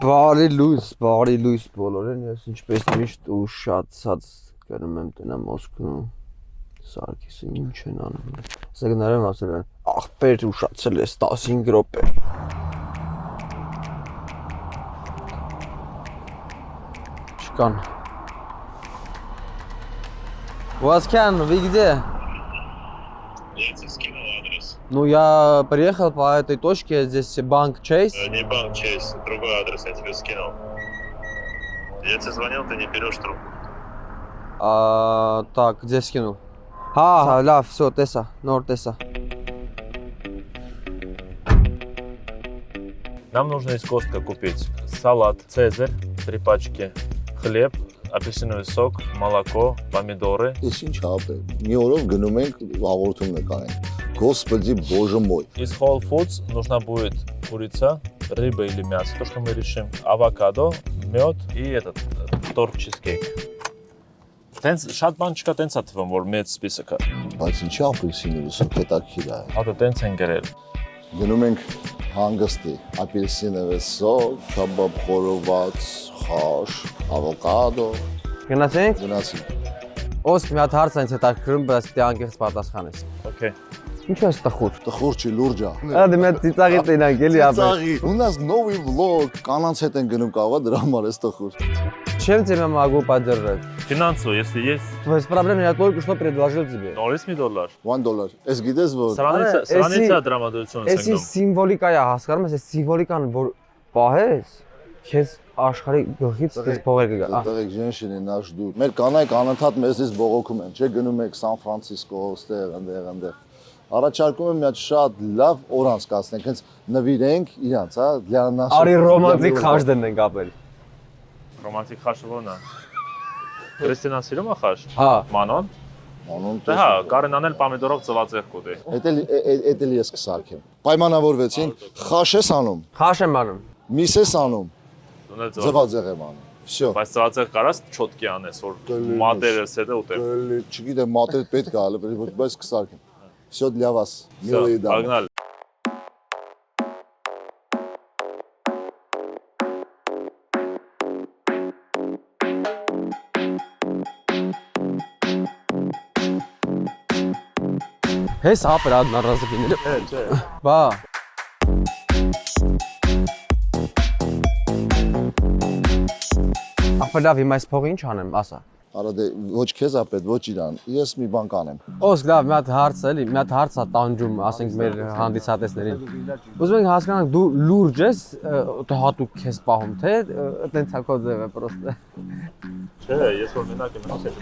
Բարի լույս բոլորին, ես ինչպես միշտ ուշացած գնում եմ տնա Մոսկվում, Սարգիսը ինչ են անում, սա գնարեմ ասել են, աղբեր ուշացել ես 15 րոպե։ Չկան։ Васькан, вы где? Я тебе скинул адрес. Ну, я приехал по этой точке, здесь банк Chase. Не банк Chase, другой адрес я тебе скинул. Я тебе звонил, ты не берешь трубку. Так, где скинул? Ля, все, Теса, Нор Теса. Нам нужно из Костка купить салат Цезарь, 3 пачки, хлеб, апельсиновый сок, молоко, помидоры. Ես ինչ ապե։ Մի օրով գնում ենք հաղորդում նկարենք։ Господи, боже мой։ Из Whole Foods нужна будет курица, рыба или мясо, то, что мы решим, авокадо, мед и этот торт чизкейк. Շատ բան չկա, տենց է թվում, որ մեծ սպիսակ է։ Բայց ինչի ապելսիների սոկ հետաքրքիր է։ Հատը տենց են գրել։ Գնում ենք հանգստի, ապելսիների սոկ, քաբաբ խորոված, խաշ, ավոկադո։ Գնացինք։ Գնացինք։ Ոսկ մի հատ հարց այնց հետաքրքրում, բայց դե անկեղծ պատասխանես։ Okay. Ինչ ես տխուր։ Տխուր չի, լուրջ է։ Դե մեծ ծիծաղի տենանք էլի ապե։ Ծիծաղի։ У нас новый влог։ Կանանց հետ են գնում կարող է дրա համար էս տխուր։ Чем тебя могу поддержать? Финансово, если есть, Без проблем, я только что предложил тебе. $1 $1. Ես գիտես որ Սրանից է դրամատուրգություն Էսի ենք սիմվոլիկա է, հասկանում ես, այս սիմվոլիկան որ պահես, քեզ աշխարհի գլխից դες փողեր կգա։ Այդտեղ женщины нас ждут։ Մեր կանայք անընդհատ մեզից բողոքում են, չէ՞ գնում եք Սան Ֆրանցիսկո, ստեղ, այնտեղ։ Առաջարկում եմ մի հատ շատ լավ օր անցկացնենք, հենց նվիրենք իրանց, հա, для нас։ Արի ռոմանտիկ խաշ դնենք ապել։ Ռոմանտիկ խաշը ո՞ն է։ Քրիստինան սիրում է խաշ։ Հա։ Մանոն։ Անում Դե հա, կարեն անել պամիդորով ծվածեղ կուտի։ Էդ էլ ես կսարքեմ։ Պայմանավորվեցինք, խաշ ես անում, Խաշ եմ անում։ միս ես անում, Դունել ձվածեղ եմ անում։ Всё։ Բայց ծվածեղ կարաս չոտկի անես, որ մատերը սեդը ուտել։ Չգիտեմ, մատեր պետք է հալը, բայց կսարքեմ։ Всё для вас, милые дамы։ Պագնալ։ Հես ապեր одноразовыйները։ Բա։ Ապելավ իմ այս փողը ինչ անեմ, ասա։ Արա դե ոչ քեզ է պետք, ոչ իրան։ Ես մի բան կանեմ։ Ոսկ լավ, մի հատ հարց էլի, մի հատ հարց է տանջում, ասենք մեր հանդիսատեսներին։ Ուզում ենք հասկանանք դու լուրջ ես, թե հատուկ քեզ պահում, թե տենց հակո ձև է պրոստը։ Չէ, ես որ մենակ եմ ասել։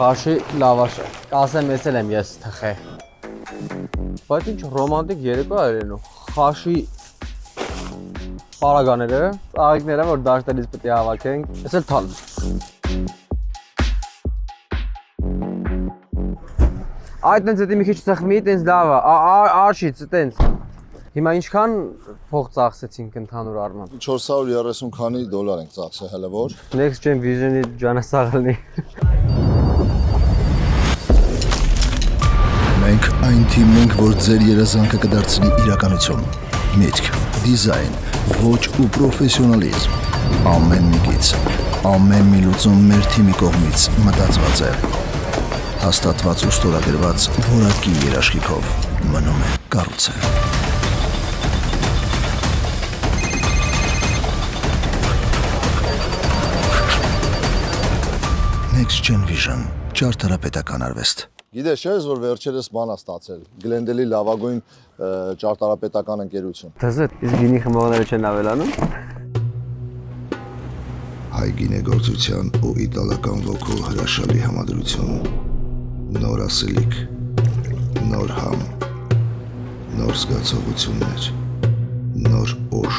Խաշի լավաշը, կասեմ էսել եմ ես թխե։ Բայց ինչ ռոմանտիկ երեկո է երենու, խաշի պարագաները, ծաղիկները, որ դաշտերից պետք է հավաքենք, ես էլ թալ։ Այդ տենց էտի մի քիչ ծխմի, տենց լավ է, արշից, տենց։ Հիմա ինչքան փող ծախսեցինք ընդհանուր առմամբ։ 430 քանի դոլար ենք ծախսել, հələ որ։ Next Gen Vision-ի ջանասաղալնի։ Մենք այն թիմն ենք, որ ձեր երազանքը կդարձնի իրականություն։ Միտք, դիզայն, ոճ ու պրոֆեսիոնալիզմ։ Ամեն մի գիծ, ամեն մի լուծում մեր թիմի կողմից մտածված է։ Հաստատված ու ստորագրված որակի երաշխիքով մնում է կառուցել։ Next Gen Vision, ճարտարապետական արվեստ։ Գիտես չէ՞ որ վերջերս բան է ստացել։ Գլենդելի լավագույն ճարտարապետական ընկերություն։ Դեզ իսկ գինի խմողները չեն ավելանում։ Հայ գինեգործության ու իտալական ոգու հրաշալի համադրություն։ Նոր ասելիք, նոր համ, նոր զգացողություններ, նոր օր։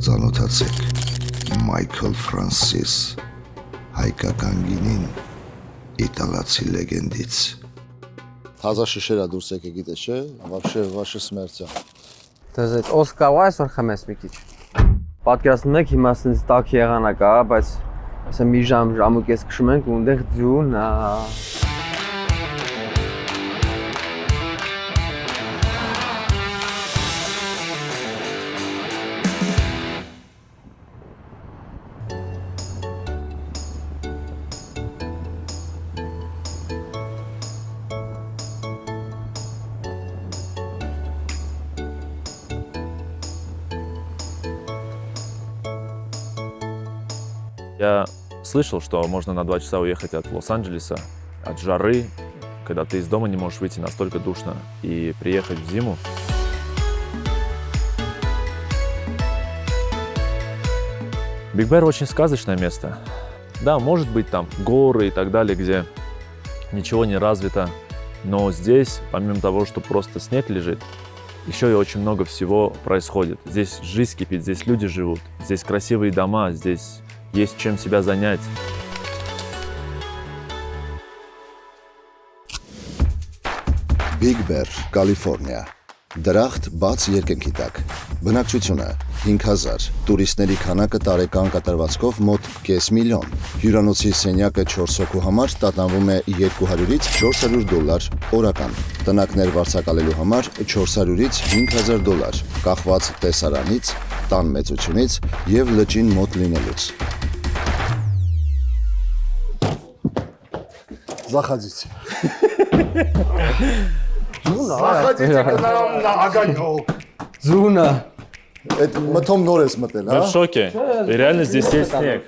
Ծանոթացեք Michael Francis հայկական գինին իտալացի լեգենդից։ Թազա շշերա դուրս եկե գիտես չէ, вообще смерть։ Դες այդ Օսկարը այսօր խմես մի քիչ։ Պատկերացնում եք հիմա ասենց տաք եղանակ է, բայց ասա մի ժամ ու կես քշում ենք ու այնտեղ ձյուն է։ Я слышал, что можно на 2 часа уехать от Лос-Анджелеса, от жары, когда ты из дома не можешь выйти, настолько душно, и приехать в зиму. Биг Бэр очень сказочное место. Да, может быть там горы и так далее, где ничего не развито, но здесь, помимо того, что просто снег лежит, еще и очень много всего происходит. Здесь жизнь кипит, здесь люди живут, здесь красивые дома, здесь есть чем себя занять. Big Bear, Կալիֆոռնիա։ Դրախտ բաց երկնքի տակ։ Բնակչությունը 5000, տուրիստների քանակը տարեկան կատարվածքով մոտ 500,000։ Հյուրանոցի սենյակը 4 հոգու համար տատանվում է $200-ից $400 օրական։ Տնակներ վարձակալելու համար $400-ից $5000, կախված տեսարանից, տան մեծությունից եւ լճին մոտ լինելուց։ Заходите. Ձյուն է։ Заходите к нам на огонек. Ձյուն է։ Это мտом норես մտել, Мы в հա։ шоке. И реально здесь есть снег.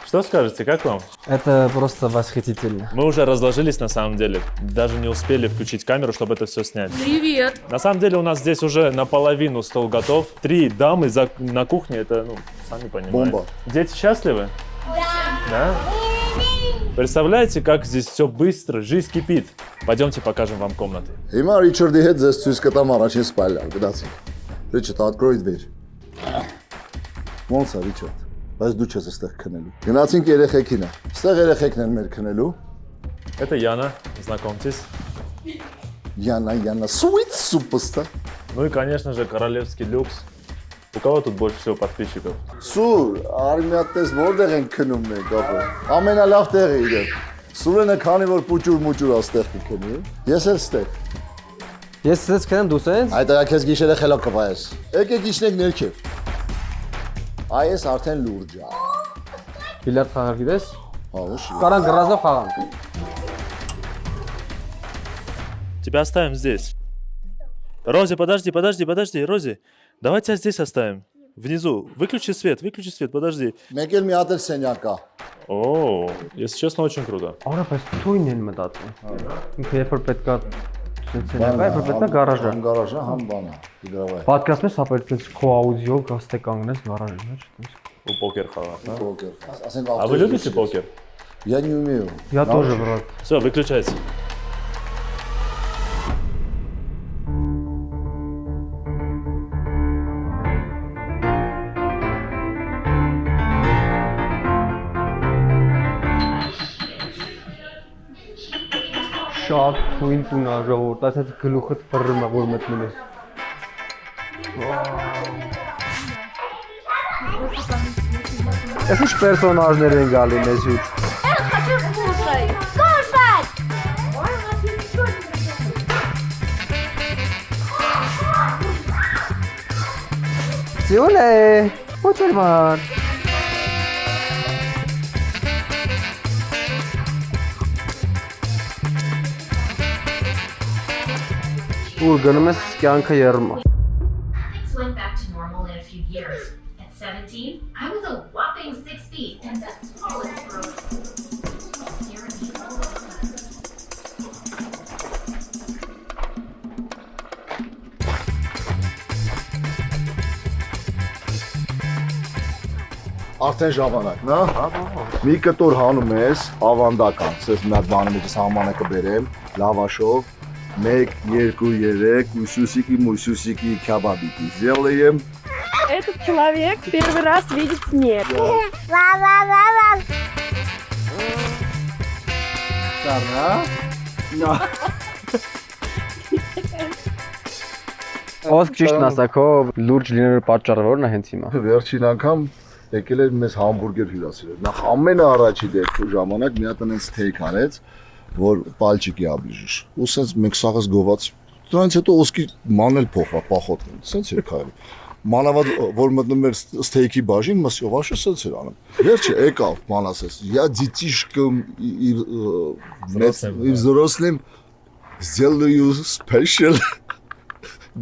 Что скажете, как вам? Это просто восхитительно. Мы уже разложились на самом деле. Даже не успели включить камеру, чтобы это все снять. Привет! На самом деле у нас здесь уже наполовину стол готов. 3 дамы на кухне, это, сами понимаете. Бомба. Дети счастливы? Да. Представляете, как здесь все быстро, жизнь кипит. Пойдемте покажем вам комнаты. Հիմա Ռիչարդի հետ ձեզ ցույց կտամ առաջին սպայլը, գնացինք։ Ռիչարդ, открой дверь։ Ոնց է Ռիչարդ։ Բայց դու չես այստեղ քնելու։ Գնացինք երեխեքինը։ Այստեղ երեխեքն են մեր քնելու։ Это Яна, знакомьтесь. Յանա, sweet superstar։ Ну и, конечно же, королевский люкс. У кого тут больше всего подписчиков? Սուր, արի մի հատ տես որտեղ են քնում մենք ապա։ Ամենալավ տեղը իրեր։ Սուրենը քանի որ պուճուր աստեղ կքնի։ Ես էլ ստեղ։ Ես ցած կնեմ դու սենց։ Այդ այ քեզ գիշերը խելոք կվայես։ Եկեք իջնենք ներքև։ Այս արդեն լուրջ է։ Բիլիարդ խաղալ գիտես։ Հա, ոչ։ Կարան գրազով խաղանք։ Тебя оставим здесь. Рози, подожди, Рози. Давай тебя здесь оставим. Внизу. Выключи свет, подожди. Մեկ էլ մի հատ էլ սենյակ կա։ О, если честно, очень круто. Արա, բայց թույն են մտածում։ Ինքը երբ որ պետքա ցենց են այ որ պետքա գարաժը։ Համ գարաժը, համ բանը։ Իդրավայ։ Պատկասում ես ապա այդպես քո աուդիո գաստե կանգնես գարաժի մեջ։ У покер хава. Да? Պոկեր։ Ասենք А вы любите покер? Я не умею։ Я тоже, брат. Все, выключайте. Շատ թույն տուն է ժողովուրդ, ասած գլուխդ բռնում է որ մտնում ես։ Ես ինչ պերսոնաժներ են գալի մեզ հյուր։ Хочу кушать! Кушать! Ձյուն է, ոչ էլ ման։ Ու գնում ես կյանքը երրմա։ Things went back to normal in a few years. At 17, I was a whopping 6 feet and the tallest girl. Արդեն ժամանակն է։ Մի կտոր հանում ես ավանդական, ասես մի հատ բանը մեջ սահմանը կբերեմ, լավաշով, 1, 2, 3, мусюсики, кебабики сделаем. Этот человек первый раз видит снег. Ոսկ ճիշտն ասա, քո լուրջ լինելու պատճառը ո՞րն է հենց հիմա։ Վերջին անգամ եկել էր մեզ համբուրգեր հյուրասիրել։ Նախ ամենաառաջի դեպքի ժամանակ մի հատ այնց steak արեց, որ պալչիկի աբլիժուշ։ Ու սենց մենք սաղս գոված։ Դրանից հետո ոսկի մանել փոխվա, պախոտն։ Սենց էր քայլում։ Մանավանդ որ մտնում էր steak-ի բաժին, մասը վաշը սենց էր անում։ Վերջը եկավ, ման ասես, я детишкам и взрослым сделаю special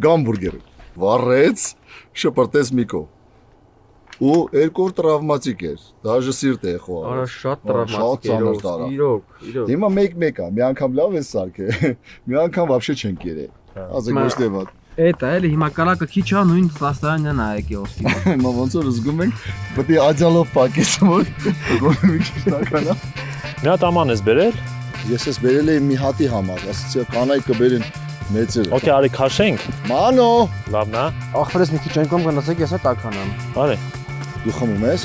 գամբուրգեր։ Վառեց, շպրտեց Միկո։ Ու երկու տրավմատիկ էր, դաժե սիրտ է խոհ։ Արա շատ Շատ ծանր տրավմատիկ տարավ։ էր։ Իրոք։ Հիմա մեկ-մեկ է, մի անգամ լավ է սարքե, մի անգամ вообще չենք երել։ Ասեք ոչ թե վատ։ Էդ է, էլի հիմա կարակը քիչ է, նույն սաստարանն է եկի ոսկի։ Հիմա ոնց որ զգում ենք, պետք է աջալով պակես որ գոնե մի քիչ տականա։ Մի հատ աման ես բերել։ Ես ես բերել էի մի հատի համար, ասացի կանայք կբերեն մեծերը։ Okay, արի քաշենք։ Մանո, Լավն է։ Ախպերս մի քիչ այնքան գնացեք, ես է տականամ։ Արի։ դու խմում ես։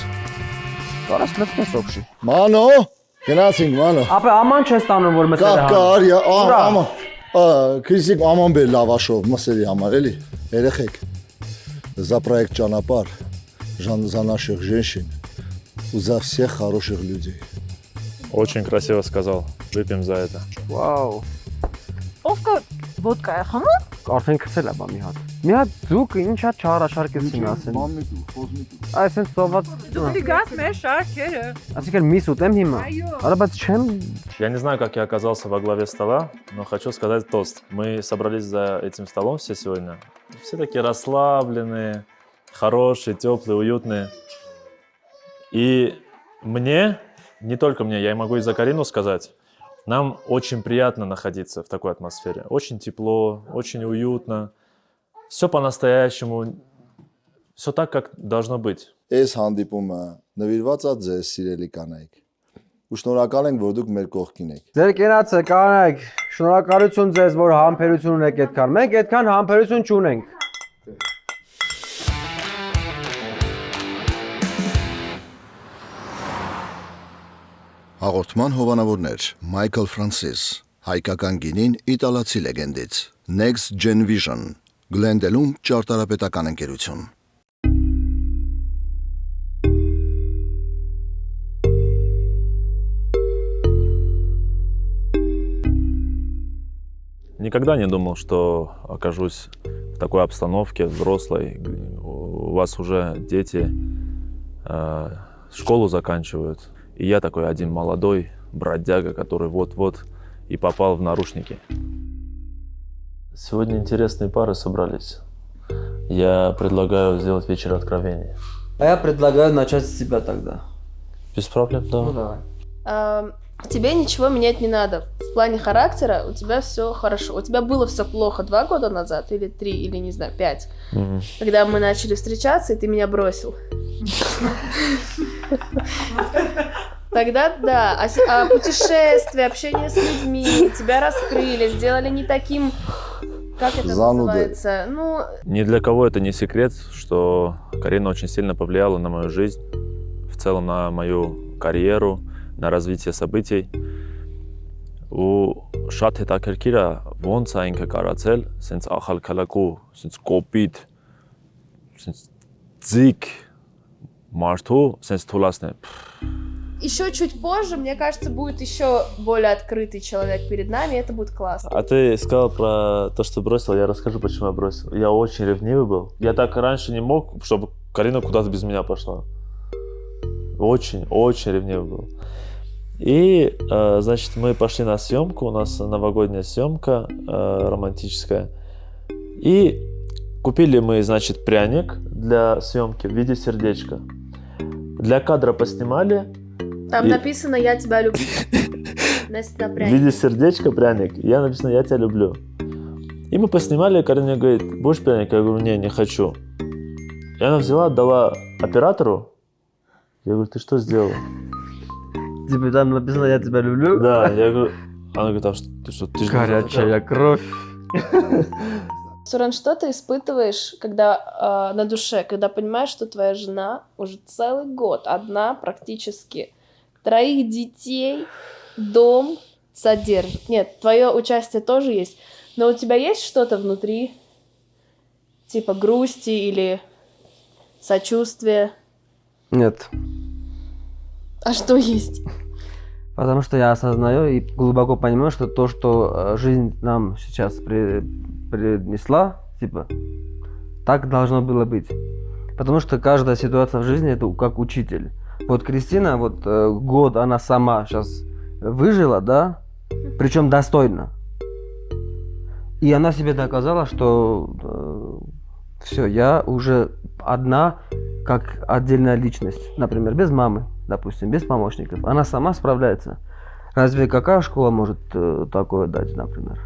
Կարաս լցնես օքշի։ Մանո, գնացինք մանո։ Ապա աման չես տանում, որ մսերը Կար, աման։ Քրիսիկ աման բեր լավաշով մսերի համար էլի։ Երեխեք։ За проект ճանապարհ, за наших женщин, за всех хороших людей։ Очень красиво сказал. Выпьем за это. Վաու։ Ովքա ոդկա է խմում։ Արդեն քցել է բա մի հատ։ Մի հատ ձուկ ինչա չարաշարկեցին ասեն։ Մամիկու, խոզմիկու։ Այսինքն սոված։ Դու գաս մեր շարքերը։ Այսինքն միս ուտեմ հիմա։ Արա բայց չեմ։ Я не знаю, как я оказался во главе стола, но хочу сказать тост. Мы собрались за этим столом все сегодня. Все такие расслабленные, хорошие, теплые, уютные. И мне, не только мне, я могу и за Карину сказать, нам очень приятно находиться в такой атмосфере. Очень тепло, очень уютно. Все по-настоящему, все так, как должно быть. Այս հանդիպումը նվիրված է ձեզ սիրելի կանայք։ Ու շնորհակալ ենք, որ դուք մեր կողքին եք։ Ձեր կենացը կանայք, շնորհակալություն ձեզ, որ համբերություն ունեք այդքան։ Մենք այդքան համբերություն չունենք։ Հաղորդման հովանավորներ Մայքլ Ֆրանսիս, հայկական գինին իտալացի լեգենդից, Next Gen Vision, Glendale-ում ճարտարապետական ընկերություն։ Никогда не думал, что окажусь в такой обстановке, взрослой. У вас уже дети школу заканчивают. И я такой один молодой бродяга, который вот-вот и попал в наручники. Сегодня интересные пары собрались. Я предлагаю сделать вечер откровений. А я предлагаю начать с тебя тогда. Без проблем, да. Ну давай. Тебе ничего менять не надо. В плане характера у тебя все хорошо. У тебя было все плохо 2 года назад, или 3, или не знаю, 5. Когда мы начали встречаться, и ты меня бросил. Тогда да. А путешествия, общение с людьми, тебя раскрыли, сделали не таким, как это называется. Ну, ни для кого это не секрет, что Карина очень сильно повлияла на мою жизнь, в целом на мою карьеру, на развитие событий. Ու շատ հետաքրքիր է ոնց է ինքը կարացել սենց ախալքալակու, սենց կոպիտ, սենց ձիգ մարդու սենց թուլացնել։ еще чуть позже, мне кажется, будет еще более открытый человек перед нами, и это будет классно. А ты сказал про то, что бросил, я расскажу, почему я бросил. Я очень ревнивый был. Я так раньше не мог, чтобы Карина куда-то без меня пошла. Очень ревнивый был. И, значит, мы пошли на съемку, у нас новогодняя съемка романтическая. И купили мы, значит, пряник для съемки в виде сердечка. Для кадра поснимали. Там написано «Я тебя люблю». В виде сердечка пряник. Я написано «Я тебя люблю». И мы поснимали, Карина говорит: будешь пряник? Я говорю: не хочу. И она взяла, отдала оператору. Я говорю: ты что сделал? Тебе там написано «Я тебя люблю»? Да, я говорю. Она говорит: а что, ты что, ты же... Горячая кровь. Сурен, что ты испытываешь, когда на душе, когда понимаешь, что твоя жена уже целый год одна практически, 3 детей, дом, содержит. Нет, твое участие тоже есть, но у тебя есть что-то внутри, типа грусти или сочувствия? Нет. А что есть? Потому что я осознаю и глубоко понимаю, что то, что жизнь нам сейчас принесла, типа, так должно было быть. Потому что каждая ситуация в жизни это как учитель. Вот Кристина, вот год она сама сейчас выжила, да, причем достойно. И она себе доказала, что все, я уже одна, как отдельная личность. Например, без мамы, допустим, без помощников. Она сама справляется. Разве какая школа может такое дать, например?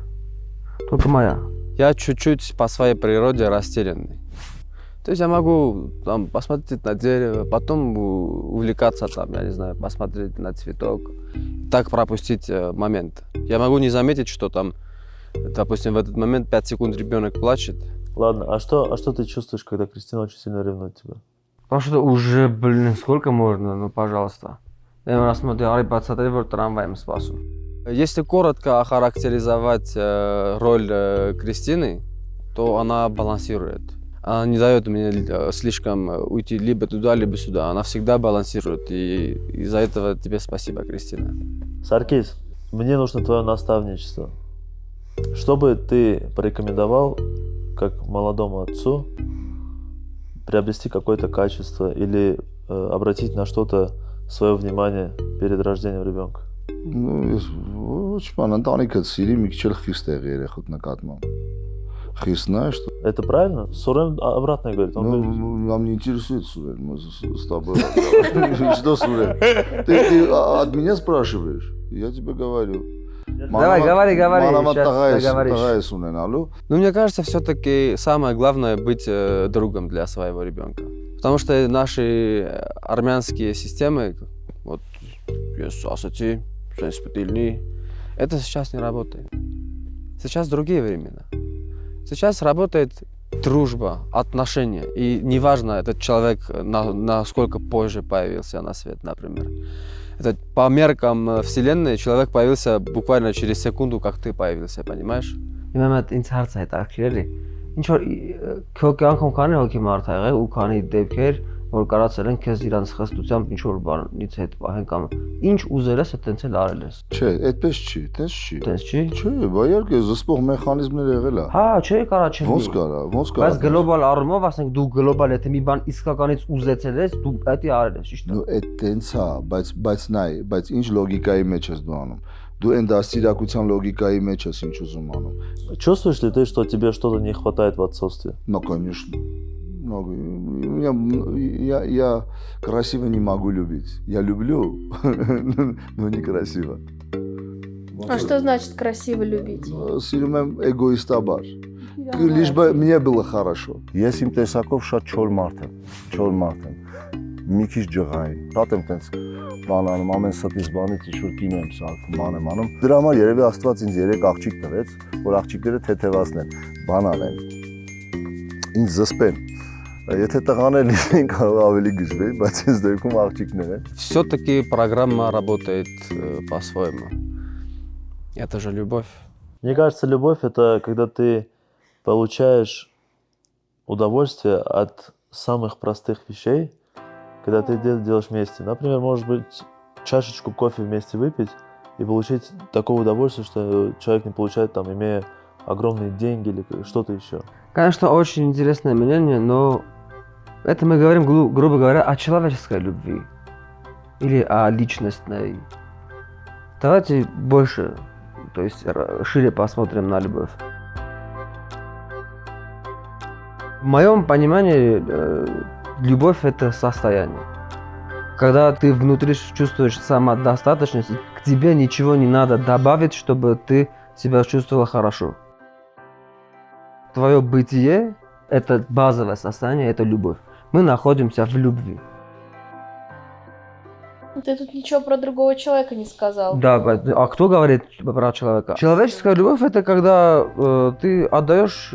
Только моя. Я чуть-чуть по своей природе растерянный. То есть я могу там, посмотреть на дерево, потом увлекаться, там, я не знаю, посмотреть на цветок, так пропустить момент. Я могу не заметить, что там, допустим, в этот момент 5 секунд ребенок плачет. Ладно, а что ты чувствуешь, когда Кристина очень сильно ревнует тебя? Потому что уже, блин, сколько можно, ну пожалуйста. Я рассмотрел, трамваем спасу. Если коротко охарактеризовать роль Кристины, то она балансирует. Она не дает мне слишком уйти либо туда, либо сюда. Она всегда балансирует. И из-за этого тебе спасибо, Кристина. Саркис, мне нужно твое наставничество. Что бы ты порекомендовал, как молодому отцу, приобрести какое-то качество или обратить на что-то свое внимание перед рождением ребенка? Ну, ոչ բան, ընտանիքդ սիրի, մի քիչ էլ խիստ եղի երեխուդ նկատմամբ։ Խիստ նա, что... Это правильно? Сурен обратно говорит. Он говорит... Нам не интересует Сурен, мы с тобой... Что Сурен? Ты от меня спрашиваешь? Я тебе говорю. Давай, говори, сейчас договоришь. Алло? Ну, мне кажется, все-таки самое главное быть другом для своего ребенка. Потому что наши армянские системы, вот, это сейчас не работает. Сейчас другие времена. Сейчас работает дружба, отношения. И неважно, этот человек насколько позже появился на свет, например. Это по меркам Вселенной человек появился буквально через секунду, как ты появился, понимаешь? Իմенно ինձ հարց է հետաքրքրելի։ Ինչ որ քո կյանքում քանի հոգի մարդ ա եղել ու քանի դեպքեր, որ կարացել են քեզ իրանց խստությամբ ինչ որ բանից հետ պահեն կամ ինչ ուզել ես, այդտենց էլ արել ես։ Չէ, այդպես չի, տես չի։ Տես չի։ Չէ, բա իհարկե զսպող մեխանիզմներ եղել է։ Հա, չէ, կարա չլինի։ Ոնց կարա։ Բայց գլոբալ առումով, ասենք դու գլոբալ եթե մի բան իսկականից ուզեցել ես, դու դա արել ես, ճիշտ է։ Նու այդ տենց է, բայց նայ, բայց ինչ լոգիկայի մեջ ես դու անում։ Դու այն դաստիարակության логикայի մեջ ես ինչ ուզում անում։ Чувствуешь ли ты, что тебе что-то не хватает в отцовстве? Ну, конечно. Я красиво не могу любить. Я люблю, но некрасиво. А что значит красиво любить? Սիրում եմ էգոիստաբար։ Лишь бы мне было хорошо. Ես իմ տեսակով շատ չոր մարդ եմ։ Մի քիչ ջղային։ Շատ եմ տենց բանանում, ամեն ստից բանից ինչ-որ կին եմ սարքում, բան եմ անում։ Դրա համար երևի Աստված ինձ 3 աղջիկ տվեց, որ աղջիկները թեթևացնեն, բան անեն։ Ինձ զսպեն։ Եթե տղաներ լինեն, կարող ավելի գժվեի, բայց ինձ դեպքում աղջիկներ են։ Все-таки программа работает по-своему. Это же любовь. Мне кажется, любовь — это когда ты получаешь удовольствие от самых простых вещей, когда ты делаешь вместе. Например, может быть, чашечку кофе вместе выпить и получить такое удовольствие, что человек не получает, там, имея огромные деньги или что-то еще. Конечно, очень интересное мнение, но это мы говорим, грубо говоря, о человеческой любви или о личностной. Давайте больше, то есть шире посмотрим на любовь. В моем понимании любовь – это состояние. Когда ты внутри чувствуешь самодостаточность, к тебе ничего не надо добавить, чтобы ты себя чувствовал хорошо. Твое бытие – это базовое состояние, это любовь. Мы находимся в любви. Ты тут ничего про другого человека не сказал. Да, а кто говорит про человека? Человеческая любовь – это когда ты отдаешь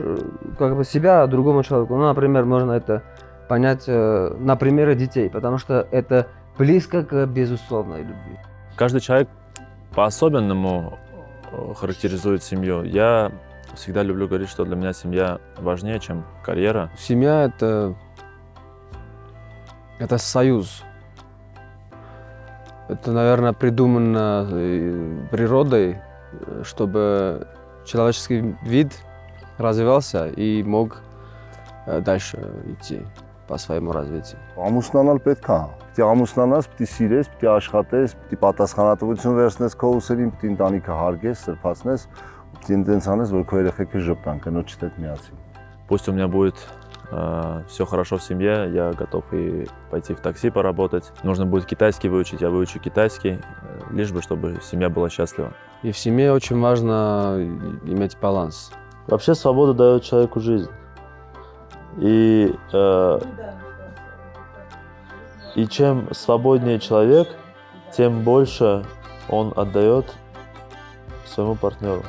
как бы себя другому человеку. Ну, например, можно это понять на примере детей, потому что это близко к безусловной любви. Каждый человек по-особенному характеризует семью? Я всегда люблю говорить, что для меня семья важнее, чем карьера. Семья это союз. Это, наверное, придумано природой, чтобы человеческий вид развивался и мог дальше идти по своему развитию. Ամուսնանալ պետք է։ Պիտի ամուսնանաս, պիտի սիրես, պիտի աշխատես, պիտի պատասխանատվություն վերցնես քո ուսերին, պիտի ընտանիքը հարգես, սրբացնես, պիտի այնտենց անես, որ քո երեխեքը ժպտան, կնոջդ հետ միասին։ Пусть у меня будет все хорошо в семье, я готов и пойти в такси поработать. Нужно будет китайский выучить, я выучу китайский, лишь бы, чтобы семья была счастлива. И в семье очень важно иметь баланс. Вообще свобода дает человеку жизнь. И чем свободнее человек, тем больше он отдает своему партнеру.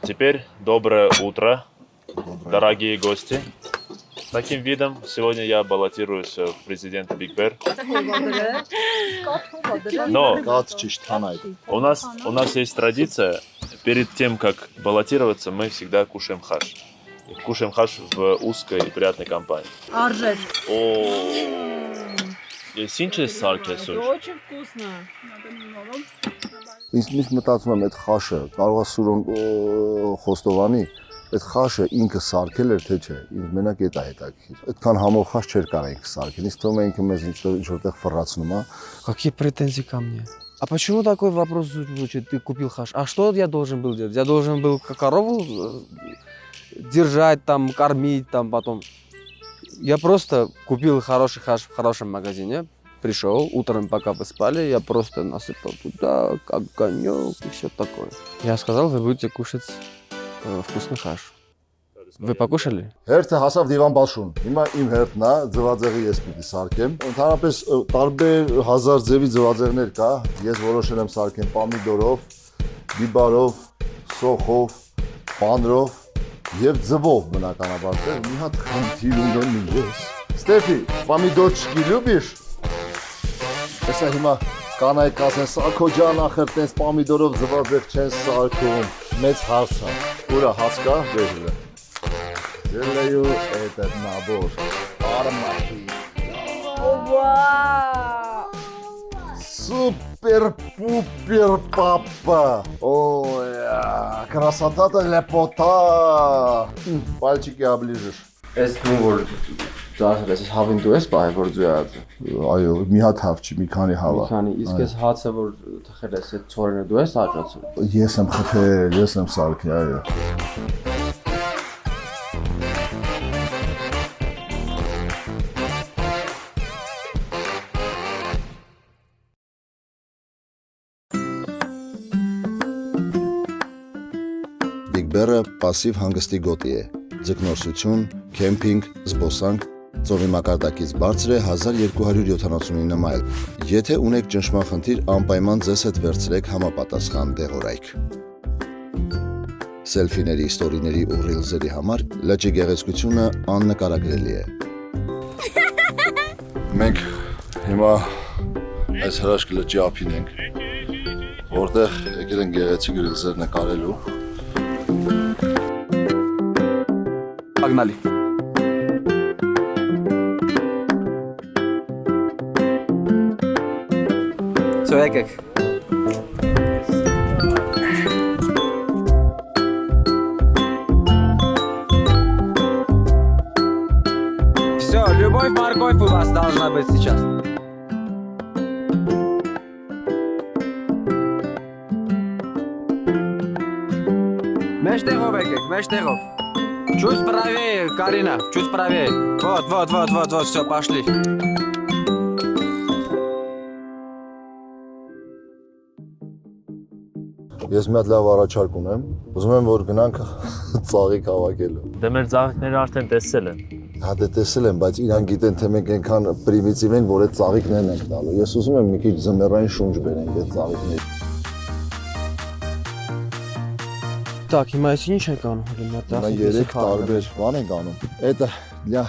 Теперь доброе утро, дорогие гости. Таким видом сегодня я баллотируюсь в президенты Big Bear. Но у нас есть традиция, перед тем, как баллотироваться, мы всегда кушаем хаш. И кушаем хаш в узкой и приятной компании. Аржет. Ինչ է սարքես ուր։ Очень вкусно. Ինձ մտածում եմ այդ խաշը կարող է Սուրոն Խոստովանի այդ խաշը ինքը սարքել էր թե չէ ինձ մենակ այդ է հետաքրքիր այդքան համով խաշ չէր կարող ինքը սարքել ինձ թվում է ինքը մեզ ինչ-որտեղ ֆռացնում է Какие претензии ко мне? А почему такой вопрос звучит? Ты купил хаш. А что я должен был делать? Я должен был корову держать, там, кормить, там, потом. Я просто купил хороший хаш в хорошем магазине. Пришел, утром, пока вы спали, я просто насыпал туда, как конек и все такое. Я сказал, вы будете кушать вкусный хаш. Вы покушали? Հերթը հասավ Դիվան Բաշուն հիմա իմ հերթն է ձվածեղի ես պիտի սարքեմ ընդհանրապես տարբեր հազար ձևի ձվածեղներ կա ես որոշել եմ սարքեմ պամիդորով բիբարով սոխով պանրով եւ ձվով բնականաբար մի հատ խնդիր ունեմ ես Ստեֆի պամիդոր չգիլուբիշ Հեսա հիմա կանայք ասեն Սակո ջան ախր տես պամիդորով ձվածեղ չեն սարքում մեծ հարց է ուրա հաց կա վերջը Желаю этот набор ароматный. Вау! Супер-пупер, папа! Ой, красота-то лепота! Пальчики оближешь. Es nur das ist haben du es bei wurde Այո, մի հատ հավճի, մի քանի հավա։ Քանի իսկ ես հացը որ թխել ես այդ ծորենը դու ես աճացրել Ես եմ խփել, ես եմ սարքել, այո։ Big Bear-ը пассив հանգստի գոտի է։ Ձկնորսություն, քեմփինգ, զբոսանք, ծովի մակարդակից բարձր է 1279 մայլ։ Եթե ունեք ճնշման խնդիր, անպայման ձեզ հետ վերցրեք համապատասխան դեղորայք։ Սելֆիների, ստորիների ու ռիլզերի համար լճի գեղեցկությունը աննկարագրելի է։ Մենք հիմա այս հրաշք լճի ափին ենք, որտեղ եկել են գեղեցիկ ռիլզեր նկարելու։ Погнали. Все, եկեք։ Все, любовь, морковь у вас должна быть сейчас. Մեջտեղով եկեք, մեջտեղով։ Чуть правее, Карина, чуть правее. Вот, все, пошли. Ես մի հատ լավ առաջարկ ունեմ։ Ուզում եմ որ գնանք ծաղիկ հավաքելու։ Դե մեր ծաղիկները արդեն տեսել են։ Հա դե տեսել եմ, բայց իրանք գիտեն թե մենք այնքան պրիմիտիվ ենք, որ այդ ծաղիկներն ենք տալու։ Ես ուզում եմ մի քիչ զմերային շունչ բերենք այդ ծաղիկների։ Так, հիմա ես ինչ ենք անում, ռебята? Հիմա 3 տարբեր բան ենք անում։ Это для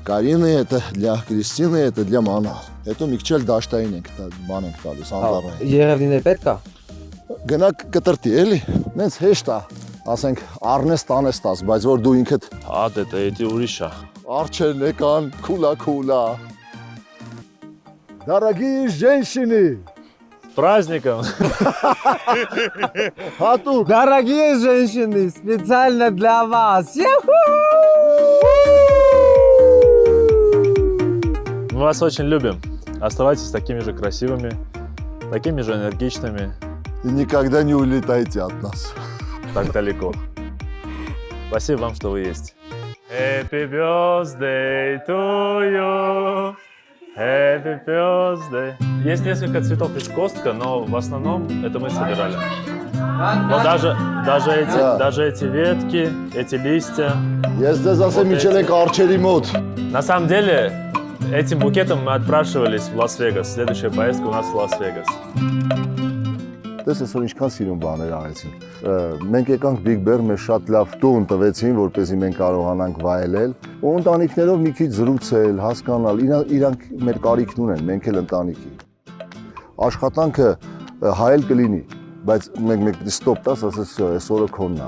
Карины, это для Кристины, это для Мана։ Հետո մի քիչ էլ դաշտային ենք բան ենք տալիս, անտառային։ Եղևնիներ պետք է։ Գնանք կտրտի, էլի։ Նենց հեշտ է, ասենք առնես տանես տաս, բայց որ դու ինքդ Հատ է, էդի ուրիշ է։ Արչերն եկան, քուլա։ Дорогие женщины, Праздником! հատուկ Дорогие женщины, специально для вас. Мы вас очень любим. Оставайтесь такими же красивыми, такими же энергичными, и никогда не улетайте от нас. так далеко. Спасибо вам, что вы есть. Happy birthday to you. Happy birthday. Есть несколько цветов из Костка, но в основном это мы собирали. Но даже эти ветки, эти листья. Ես ձեզ ասեմ իջել եք արչերի մոտ։ На самом деле, этим букетом мы отпрашивались в Лас-Вегас. Следующая поездка у нас в Лас-Вегас. Դες այսօր ինչքան սիրուն բաներ արեցինք։ Մենք եկանք Big Bear, մեզ շատ լավ տուն տվեցին, որպեսզի մենք կարողանանք վայելել։ Ու ընտանիքներով մի քիչ զրուցել, հասկանալ, իրանք մեր կարիքն ունեն, մենք էլ ընտանիքի։ Աշխատանքը հայել կլինի, բայց մենք մեկ ստոպ տաս, ասես այսօրը քոնն է,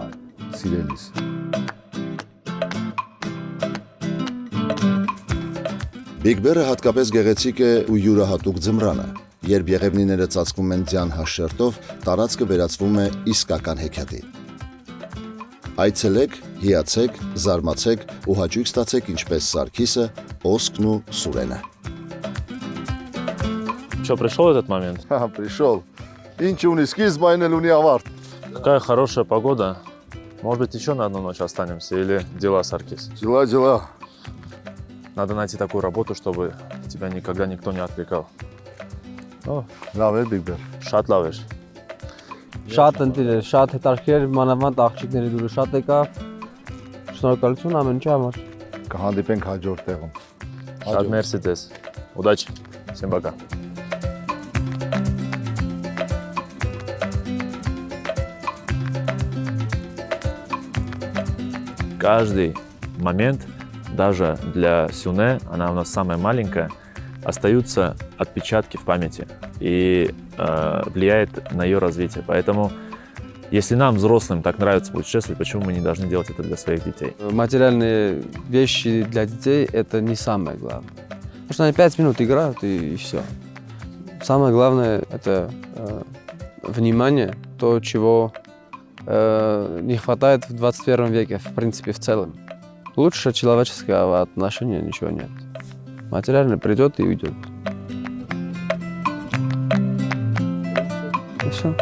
սիրելիս։ Big Bear-ը հատկապես գեղեցիկ է ու յուրահատուկ ձմռանը։ Երբ եղևնիները ծածկում են ձյան հաշերտով, տարածքը վերածվում է իսկական հեքիաթի։ Այցելեք, հիացեք, զարմացեք ու հաճույք ստացեք ինչպես Սարգիսը, Օսկն ու Սուրենը։ Что, пришел этот момент? Հա, пришел։ Ինչ ունի սկիզբ, այն էլ ունի ավարտ։ Какая хорошая погода. Может быть, еще на одну ночь останемся или дела, Саркис? Дела։ Надо найти такую работу, чтобы тебя никогда никто не отвлекал. Լավ է Big Bear։ Շատ լավ էր։ Շատ ընտիր, շատ հետաքրքիր, մանավանդ աղջիկների դուրը շատ եկավ։ Շնորհակալություն ամեն ինչի համար։ Կհանդիպենք հաջորդ տեղում։ Շատ մերսի ձեզ։ Удачи. Всем пока. Каждый момент, даже для Сюне, она у нас самая маленькая, остаются отпечатки в памяти и влияет на ее развитие. Поэтому, если нам, взрослым, так нравится путешествовать, почему мы не должны делать это для своих детей? Материальные вещи для детей – это не самое главное. Потому что они 5 минут играют и все. Самое главное – это внимание, то, чего не хватает в 21 веке, в принципе, в целом. Лучше человеческого отношения ничего нет. Материально придет и уйдет. И все.